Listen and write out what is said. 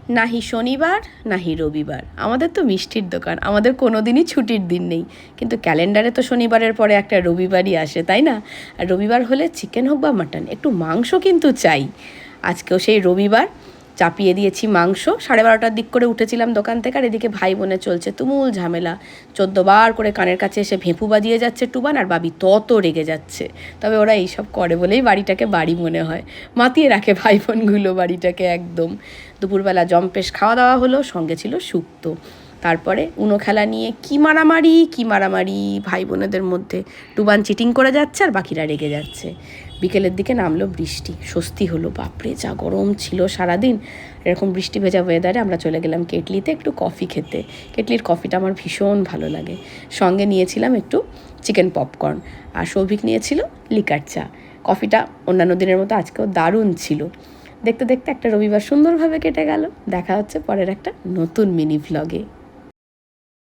নাহি শনিবার নাহি রবিবার, আমাদের তো মিষ্টির দোকান, আমাদের কোনো দিনই ছুটির দিন নেই, কিন্তু ক্যালেন্ডারে তো শনিবারের পরে একটা রবিবারই আসে, তাই না? আর রবিবার হলে চিকেন হোক বা মাটন, একটু মাংস কিন্তু চাই। আজকেও সেই রবিবার, চাপিয়ে দিয়েছি মাংস। 12:30টার দিক করে উঠেছিলাম দোকান থেকে, আর এদিকে ভাই বোনে চলছে তুমুল ঝামেলা। 14বার করে কানের কাছে এসে ভেঁপু বাজিয়ে যাচ্ছে টুবান, আর বাবি তত রেগে যাচ্ছে। তবে ওরা এইসব করে বলেই বাড়িটাকে বাড়ি মনে হয়, মাতিয়ে রাখে ভাই বোনগুলো বাড়িটাকে একদম। দুপুরবেলা জম্পেশ খাওয়া দাওয়া হলো, সঙ্গে ছিল শুক্তো। তারপরে উনো খেলা নিয়ে কি মারামারি ভাই বোনেদের মধ্যে। টুবান চিটিং করে যাচ্ছে আর বাকিরা রেগে যাচ্ছে। বিকেলের দিকে নামলো বৃষ্টি, স্বস্তি হলো। বাপরে যা গরম ছিল সারাদিন। এরকম বৃষ্টি ভেজা ওয়েদারে আমরা চলে গেলাম কেটলিতে একটু কফি খেতে। কেটলির কফিটা আমার ভীষণ ভালো লাগে। সঙ্গে নিয়েছিলাম একটু চিকেন পপকর্ন, আর সৌভিক নিয়েছিল লিকার চা। কফিটা অন্যান্য দিনের মতো আজকেও দারুণ ছিল। দেখতে দেখতে একটা রবিবার সুন্দরভাবে কেটে গেল। দেখা হচ্ছে পরের একটা নতুন মিনি ভ্লগে।